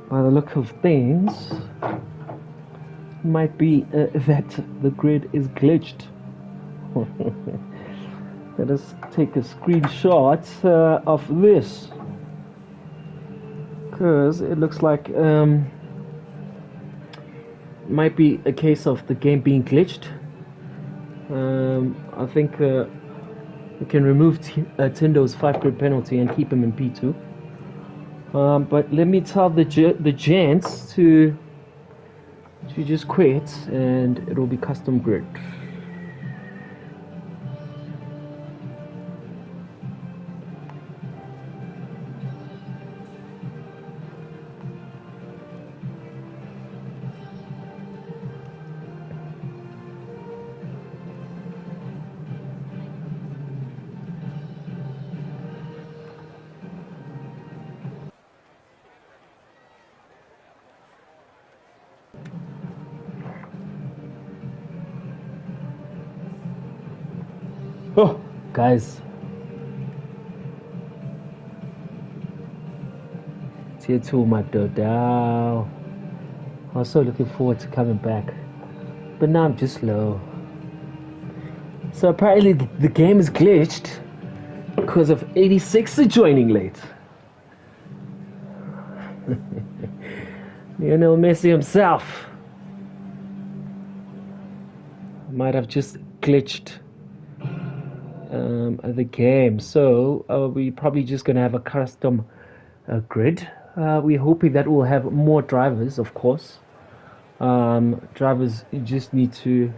by the look of things, might be that the grid is glitched. Let us take a screenshot of this, because it looks like might be a case of the game being glitched. I think we can remove Tindo's 5-grid penalty and keep him in P2. But let me tell the gents to just quit, and it'll be custom grid. Oh, guys. Tier 2 Dow. I was so looking forward to coming back. But now I'm just low. So apparently the game is glitched because of 86 joining late. Lionel Messi himself might have just glitched the game. So we're probably just going to have a custom grid. We're hoping that we'll have more drivers, of course. Drivers just need to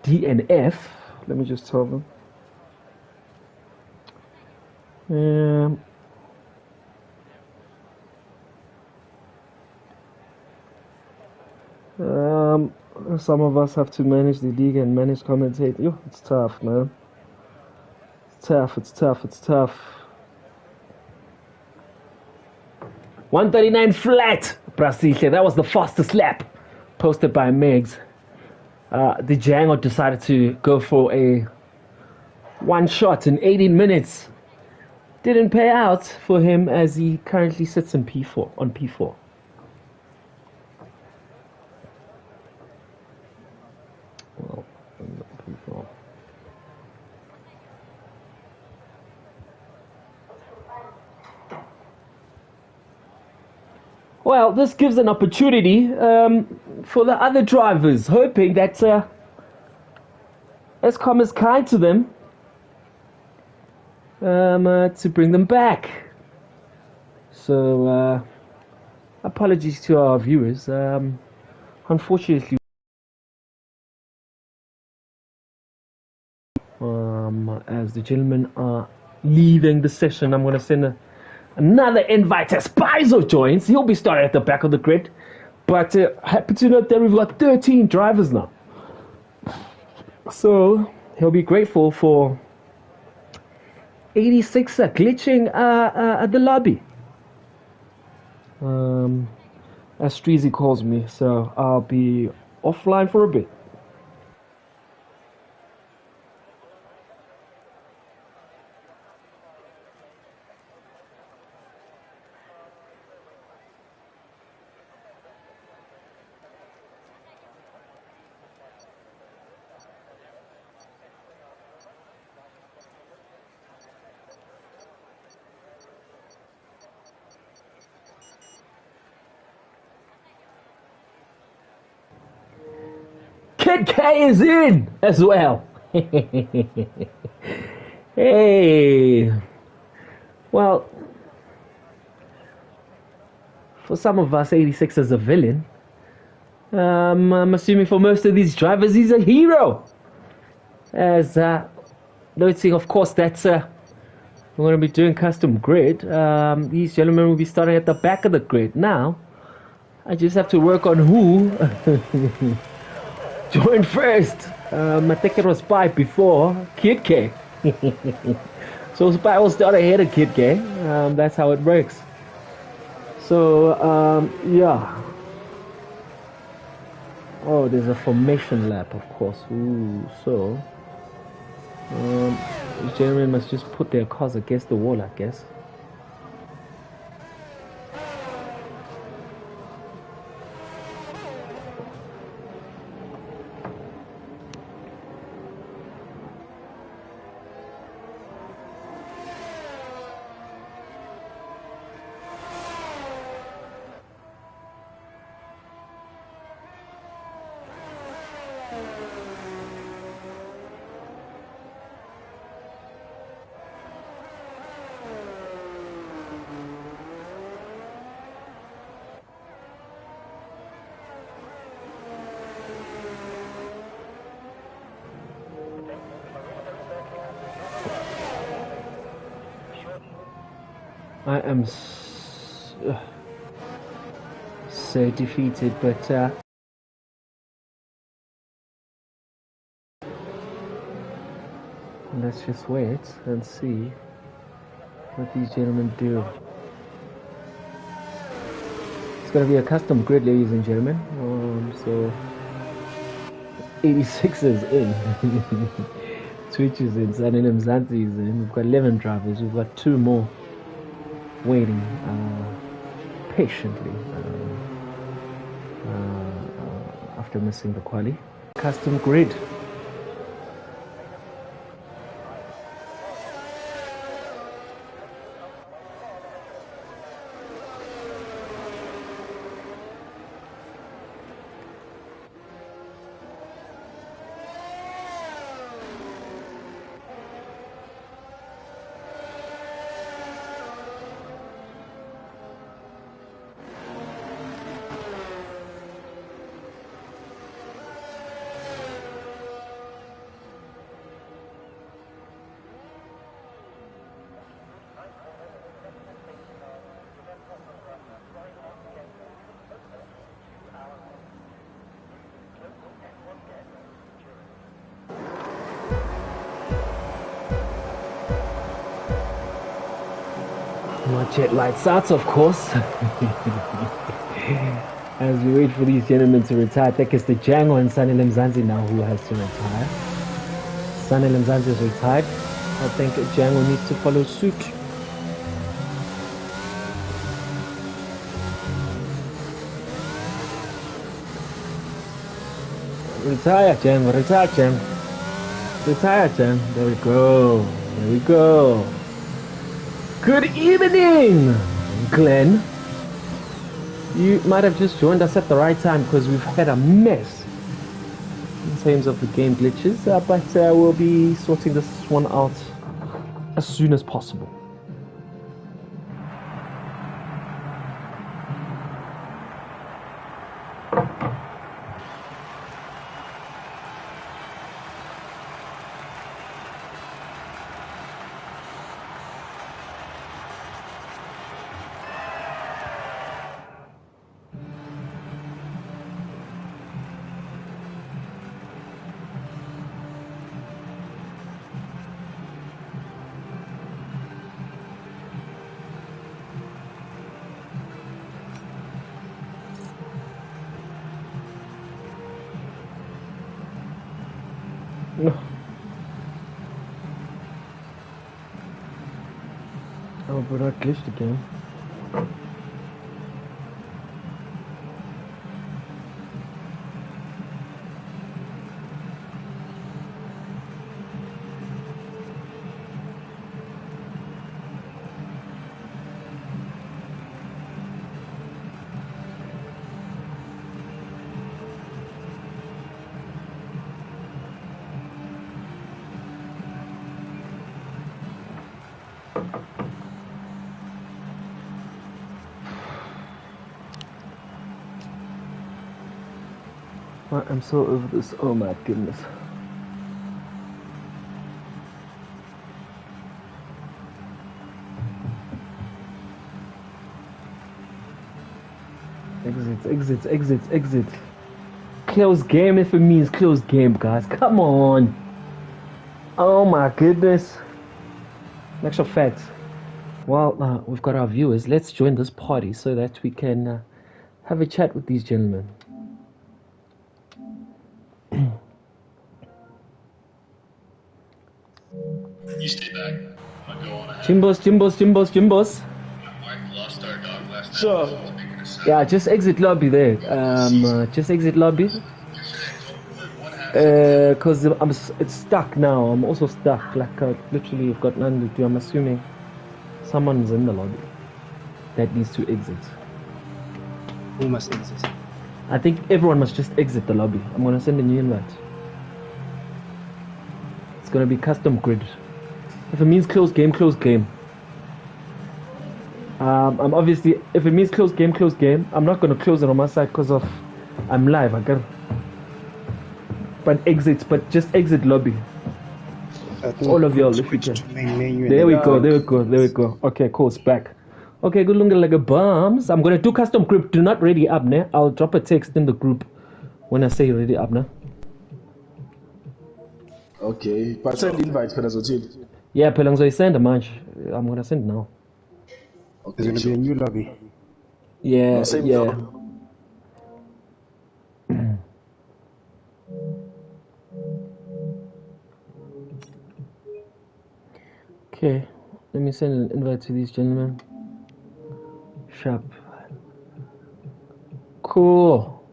DNF. Let me just tell them. Some of us have to manage the league and manage commentate. Yo, it's tough, man. It's tough. 139 flat, Brasilia. That was the fastest lap posted by Megs. The Django decided to go for a one shot in 18 minutes. Didn't pay out for him, as he currently sits in P4 on P4. Well, P4. Well, this gives an opportunity for the other drivers, hoping that Escom is kind to them to bring them back. So, apologies to our viewers. Unfortunately, as the gentlemen are leaving the session, I'm going to send another invite as Paizo joins. He'll be starting at the back of the grid. But happy to note that we've got 13 drivers now. So he'll be grateful for 86 glitching at the lobby. As Streezy calls me. So I'll be offline for a bit. Kid K is in as well. Hey. Well, for some of us, 86 is a villain. I'm assuming for most of these drivers, he's a hero. As noting, of course, that we're going to be doing custom grid. These gentlemen will be starting at the back of the grid. Now, I just have to work on who joined first. I think it was Spy before Kid K. So Spy will start ahead of Kid K. That's how it works. So, yeah. Oh, there's a formation lap, of course. Ooh, so these gentlemen must just put their cars against the wall, I guess. I am so defeated, but let's just wait and see what these gentlemen do. It's going to be a custom grid, ladies and gentlemen. So 86 is in. Twitch is in. Sanele Mzansi is in. We've got 11 drivers. We've got 2 more waiting patiently after missing the quali. Custom grid. Jet lights out, of course. As we wait for these gentlemen to retire, I think it's the Django and Sanele Mzansi now who has to retire. Sanele Mzansi is retired. I think Django needs to follow suit. Retire, Django. Retire, Django. Retire, Django. There we go. There we go. Good evening, Glenn. You might have just joined us at the right time because we've had a mess in terms of the game glitches, but we'll be sorting this one out as soon as possible. No. Oh, but I glitched again. I'm so over this. Oh my goodness. Exit. Close game if it means close game, guys. Come on. Oh my goodness. In actual fact, well, we've got our viewers. Let's join this party so that we can have a chat with these gentlemen. You stay back. I'm gonna go on ahead. Jimbos. My wife lost our dog last night. Sure. Yeah, just exit lobby there. Just exit lobby. Cause it's stuck now. I'm also stuck. Like literally, I've got nothing to do. I'm assuming someone's in the lobby that needs to exit. Who must exit? I think everyone must just exit the lobby. I'm gonna send a new invite. It's gonna be custom grid. If it means close game, close game. I'm obviously, if it means close game, I'm not gonna close it on my side because of I'm live. I got. But just exit lobby. All of y'all, if you can. There we go. Okay, cool. It's back. Okay, good looking like a bums. I'm gonna do custom group. Do not ready up, ne? I'll drop a text in the group when I say ready up, ne? Okay, but send invite for us. Yeah, Pelangzo, I send a bunch. I'm gonna send now. There's Okay, gonna be a sure. new lobby. Yeah, No, same yeah. Okay, let me send an invite to these gentlemen. Sharp. Cool.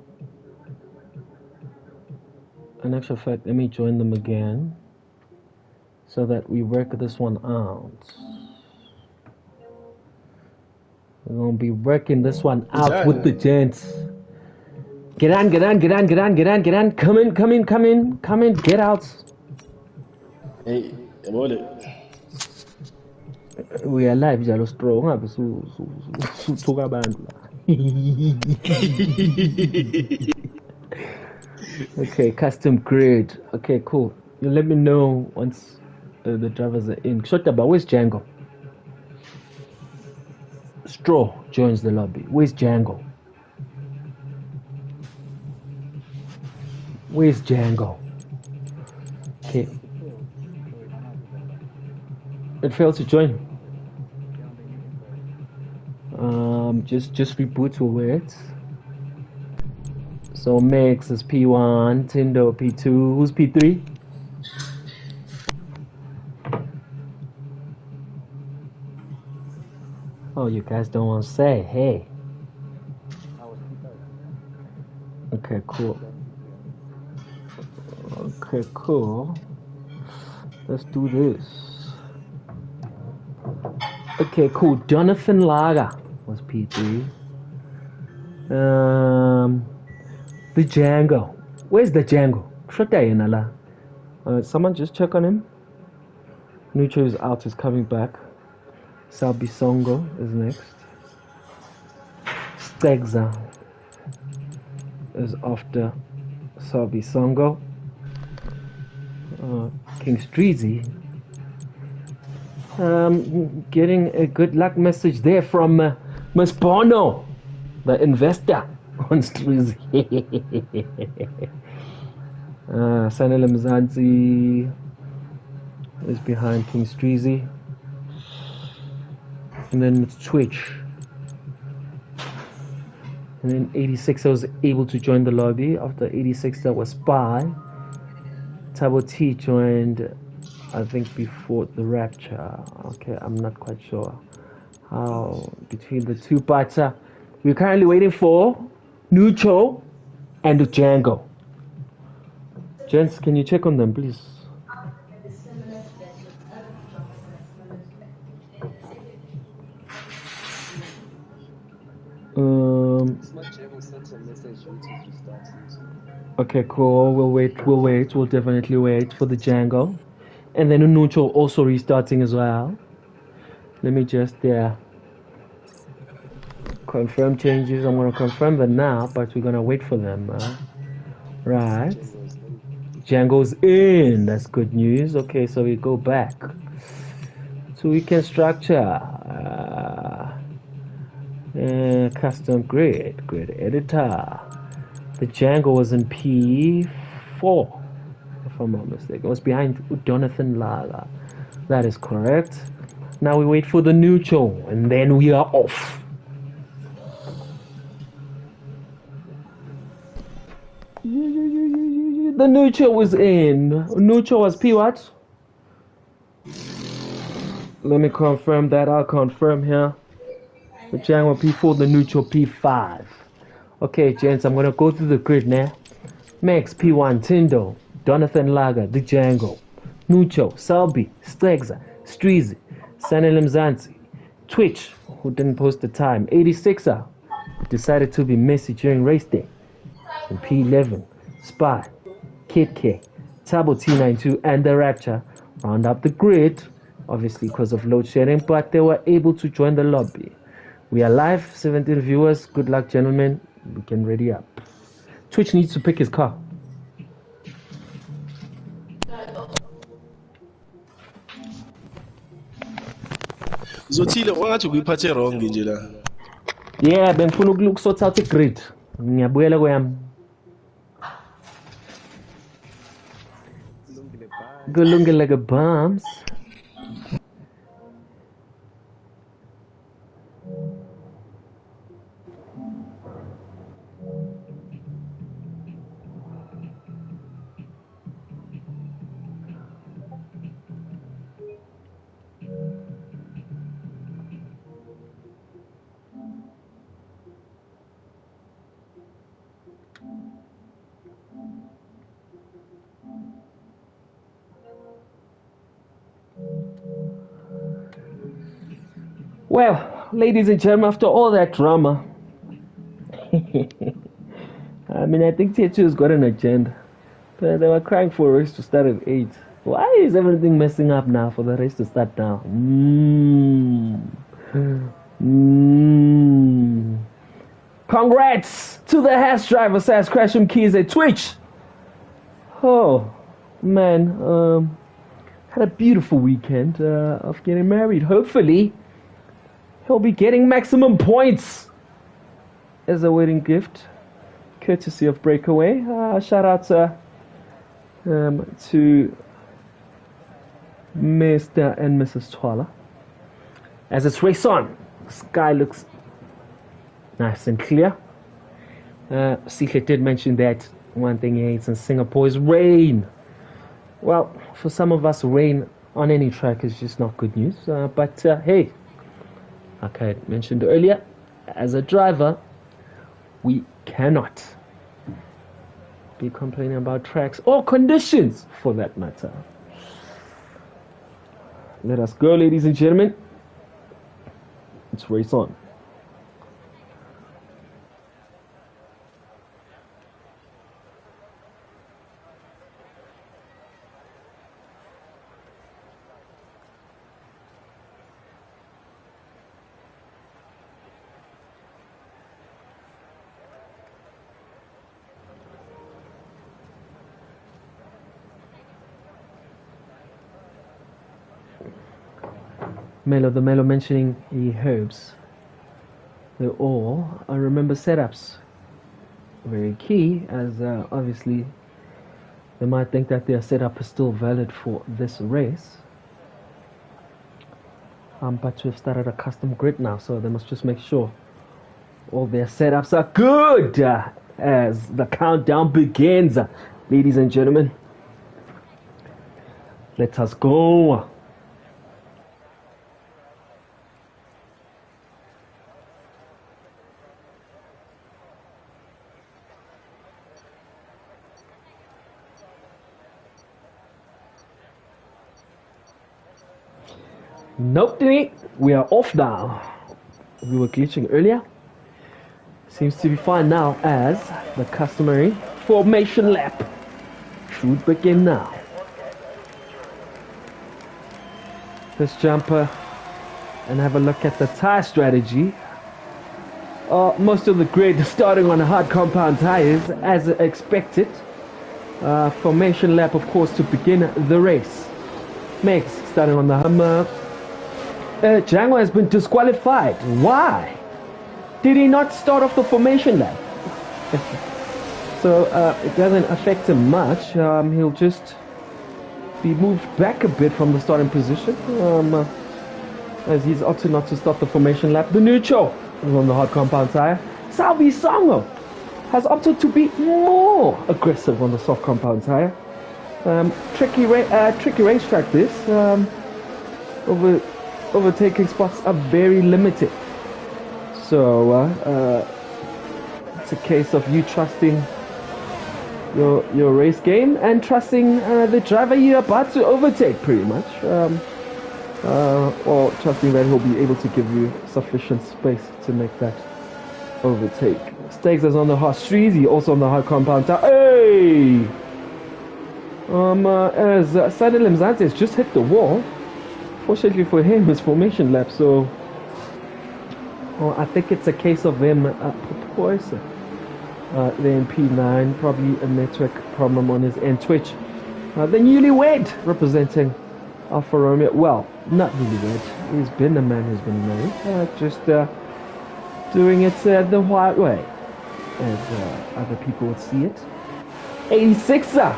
In actual fact, let me join them again so that we work this one out. We're gonna be working this one out with the gents. Get on, get on, get on, get on, get on, get on. Come in, come in, come in, come in, get out. Hey, about it. We are live, jalo strong. Talk abantu la. Okay, custom grid. Okay, cool. You let me know once the drivers are in. Shotaba, where's Django? Straw joins the lobby. Where's Django? Where's Django? Okay. It failed to join. Just reboot will wait. So Max is P1, Tindo P2. Who's P3? Oh, you guys don't want to say. Hey. Okay, cool. Okay, cool. Let's do this. Okay, cool. Jonathan Lager was P3. The Django. Where's the Django? Someone just check on him. Nucho is out, is coming back. Salbi Songo is next. Stegza is after Salbi Songo. King Streezy. Getting a good luck message there from Miss Bono, the investor on Streezy. Sanel Mzanzi is behind King Streezy. And then it's Twitch. And then 86 I was able to join the lobby. After 86 that was Spy. Tabo T joined, I think, before the Rapture. Okay, I'm not quite sure how between the two, but we're currently waiting for Nucho and Django. Gents, can you check on them, please? Okay, cool. We'll wait. We'll definitely wait for the Django. And then Nucho also restarting as well. Let me just confirm changes. I'm going to confirm them now, but we're going to wait for them. Right. Django's in. That's good news. Okay, so we go back. So we can structure custom grid editor. The Django was in P4, if I'm not mistaken. It was behind Jonathan Lala. That is correct. Now we wait for the Nucho, and then we are off. The Nucho was in. Nucho was P what? Let me confirm that. I'll confirm here. The Django P4, the Nucho P5. Okay, gents, I'm gonna go through the grid now. Max P1, Tindo, Jonathan Lager, the Django, Nucho, Salbi, Stegza, Streezy, Sanel Mzansi, Twitch, who didn't post the time, 86er, who decided to be messy during race day, and P11, Spy, Kid K, Tabo T92, and the Rapture round up the grid, obviously because of load shedding, but they were able to join the lobby. We are live, 17 viewers. Good luck, gentlemen. We can ready up. Twitch needs to pick his car. Zothile wangathi kuyiphathe wrong nje la. Yeah, bengifuna ukusort out i-grid. Ngiyabuyela kweyami. Kulungile ke bums. Well, ladies and gentlemen, after all that drama, I mean, I think T2's got an agenda. They were crying for a race to start at 8. Why is everything messing up now for the race to start now? Congrats to the Haas driver, says Crasham Keys at Twitch. Oh, man. Had a beautiful weekend of getting married. Hopefully, he'll be getting maximum points as a wedding gift, courtesy of BrakeAway. Shout out to Mr. and Mrs. Twala. As it's race on, the sky looks nice and clear. Sikhe did mention that one thing he hates in Singapore is rain. Well, for some of us, rain on any track is just not good news. But hey, like I mentioned earlier, as a driver, we cannot be complaining about tracks or conditions for that matter. Let us go, ladies and gentlemen. Let's race on. The Melo mentioning the herbs. They're all, I remember, setups. Very key, as obviously they might think that their setup is still valid for this race. But we've started a custom grid now, so they must just make sure all their setups are good as the countdown begins. Ladies and gentlemen, let us go. Nope, we are off now. We were glitching earlier. Seems to be fine now as the customary formation lap should begin now. Let's jump and have a look at the tire strategy. Most of the grid starting on hard compound tires as expected. Formation lap, of course, to begin the race. Megs starting on the Hummer. Django has been disqualified. Why? Did he not start off the formation lap? So it doesn't affect him much. He'll just be moved back a bit from the starting position as he's opted not to start the formation lap. The neutral is on the hard compound tire. Salvi Songo has opted to be more aggressive on the soft compound tire. Tricky racetrack this. Overtaking spots are very limited, so it's a case of you trusting your race game and trusting the driver you're about to overtake, pretty much, or trusting that he'll be able to give you sufficient space to make that overtake. Stakes is on the hard streets, he also on the hard compound tire. Hey! As Sadil Mzantes has just hit the wall. Fortunately for him, his formation lap, so I think it's a case of him poison. Then P9, probably a network problem on his end. Twitch, the newlywed representing Alfa Romeo. Well, not really wet. He's been the man who's been married. Just doing it the white way, as other people would see it. 86er.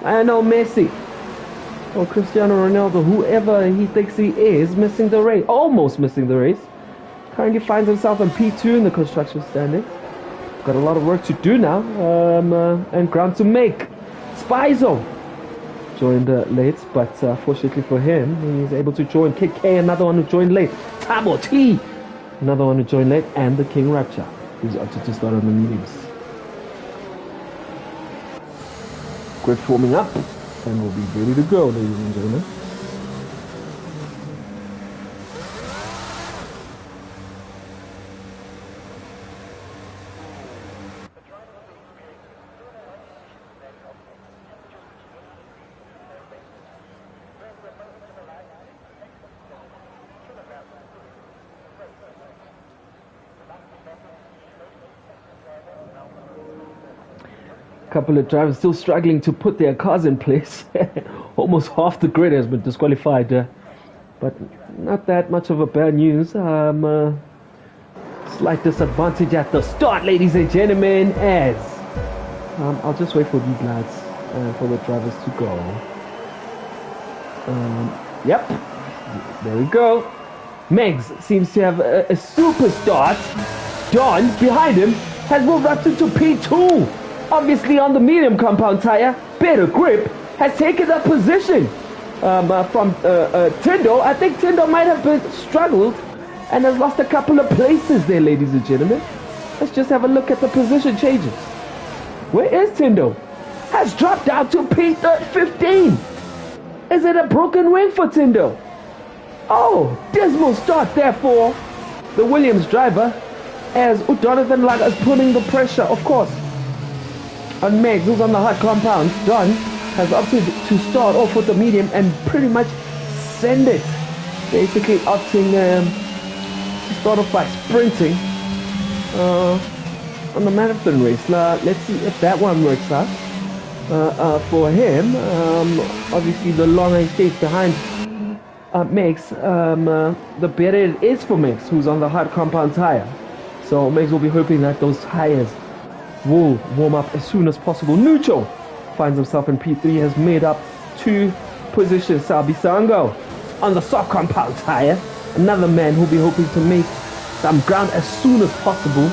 I know Messi or Cristiano Ronaldo, whoever he thinks he is, missing the race, almost missing the race. Currently finds himself in P2 in the construction standings. Got a lot of work to do now, and ground to make. Spizo joined late, but fortunately for him, he's able to join. KK, another one who joined late. Tabo T, another one who joined late, and the King Rapture, who's up to start on the mediums. Grid forming up, and we'll be ready to go, ladies and gentlemen. Couple of drivers still struggling to put their cars in place. Almost half the grid has been disqualified, but not that much of a bad news. Slight disadvantage at the start, ladies and gentlemen, as I'll just wait for these lads, for the drivers to go. Yep, there we go. Megs seems to have a super start. Don behind him has moved up to P2. Obviously on the medium compound tire, better grip, has taken that position from Tindo. I think Tindo might have been struggled and has lost a couple of places there, ladies and gentlemen. Let's just have a look at the position changes. Where is Tindo? Has dropped down to P15. Is it a broken wing for Tindo? Oh, dismal start there for the Williams driver, as Jonathan Lager is putting the pressure, of course, on Megs, who's on the hard compound. Don has opted to start off with the medium and pretty much send it. Basically opting to start off by sprinting on the marathon race. Let's see if that one works out for him. Obviously, the longer he stays behind Megs, the better it is for Megs, who's on the hard compound tire. So Megs will be hoping that those tires will warm up as soon as possible. Nucho finds himself in P3, has made up 2 positions. Salbi Sango on the soft compound tire, another man who'll be hoping to make some ground as soon as possible.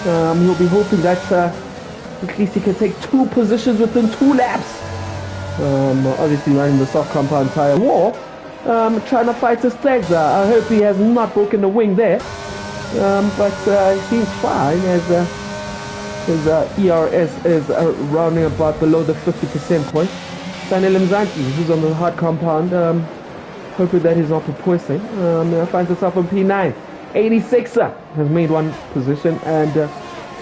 He'll be hoping that at least he can take 2 positions within 2 laps. Obviously running the soft compound tire war, trying to fight his legs. I hope he has not broken the wing there, but he seems fine, as his ERS is rounding about below the 50% point. Sanel Mzanti, who's on the hard compound, hoping that he's not proposing, finds himself on P9. 86er has made 1 position and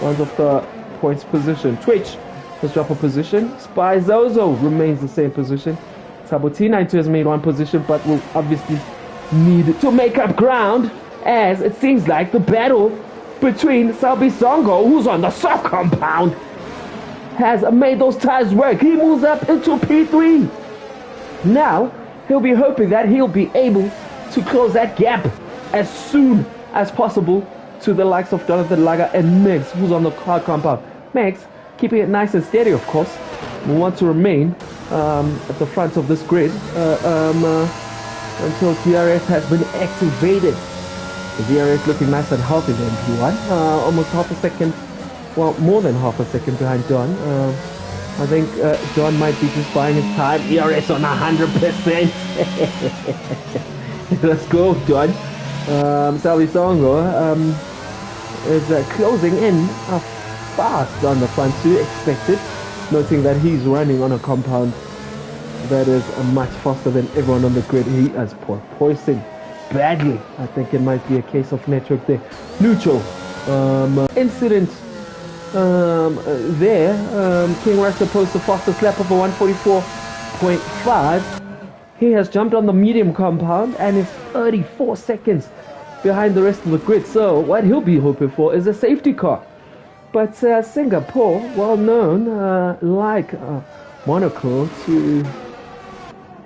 runs off the points position. Twitch has dropped a position. Spy Zozo remains the same position. Sabotine has made 1 position, but will obviously need to make up ground, as it seems like the battle between Salbi Songo, who's on the soft compound, has made those tires work. He moves up into P3. Now, he'll be hoping that he'll be able to close that gap as soon as possible to the likes of Jonathan Lager and Megs, who's on the hard compound. Megs, keeping it nice and steady, of course, will want to remain at the front of this grid until DRS has been activated. The DRS looking nice and healthy there in P1. Almost half a second, well, more than half a second behind Don. I think Don might be just buying his time. DRS on 100%. Let's go, Don. Salvi Songo is closing in fast on the front two, expected, noting that he's running on a compound that is much faster than everyone on the grid. He is poising badly. I think it might be a case of network there. Neutral incident there. King Rapture posts the fastest lap of a 144.5. He has jumped on the medium compound and is 34 seconds behind the rest of the grid. So what he'll be hoping for is a safety car. But Singapore, well known like Monaco, to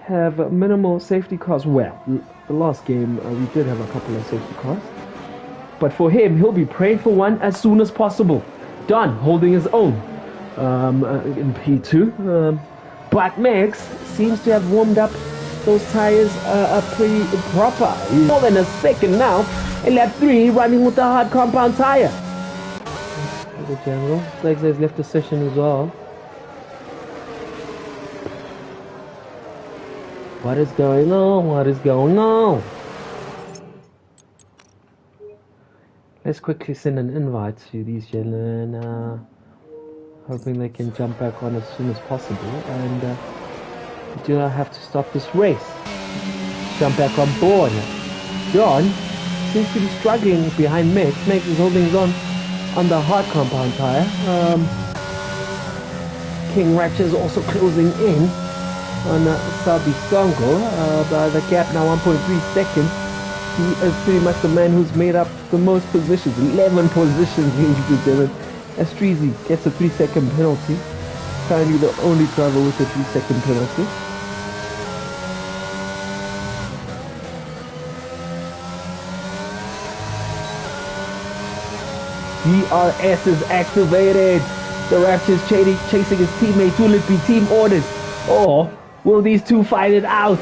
have minimal safety cars. Well, the last game we did have a couple of safety cars. But for him, he'll be praying for one as soon as possible. Don holding his own in P2. But Max seems to have warmed up those tires are pretty proper. He's more than a second now. In lap 3, running with the hard compound tire. The general. Legs has left the session as well. What is going on? What is going on? Let's quickly send an invite to these gentlemen, hoping they can jump back on as soon as possible. And we do not have to stop this race. Jump back on board. John seems to be struggling behind Max. Max is holding his own on the hard compound tire. King Ratchet is also closing in on Sabi Songo. The gap now 1.3 seconds. He is pretty much the man who's made up the most positions, 11 positions, ladies and gentlemen. Astrizi gets a 3-second penalty. Currently the only driver with a 3-second penalty. DRS is activated. The Rapture's chasing his teammate. Will it be team orders? Or will these two fight it out?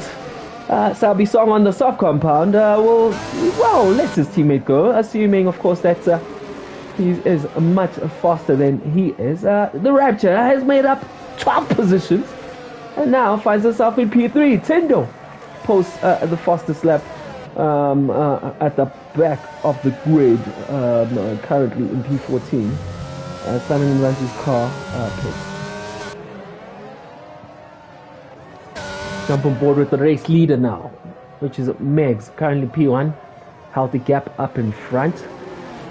Sabi Song on the soft compound will let his teammate go, assuming of course that he is much faster than he is. The Rapture has made up 12 positions and now finds herself in P3. Tindo posts the fastest lap at the back of the grid, currently in P14. Simon runs his car pit. Jump on board with the race leader now, which is Megs, currently P1. Healthy gap up in front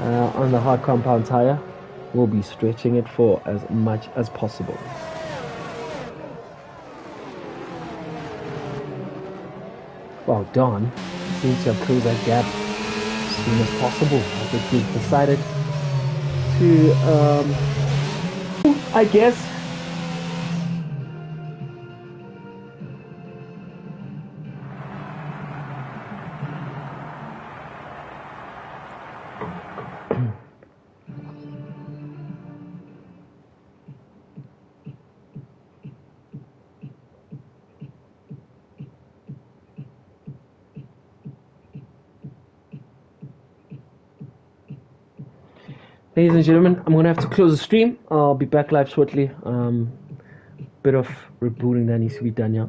on the hard compound tire. We'll be stretching it for as much as possible. Well, Don seems to have closed that gap as soon as possible. I think we've decided to, I guess, ladies and gentlemen, I'm going to have to close the stream. I'll be back live shortly. Bit of rebooting that needs to be done, yeah.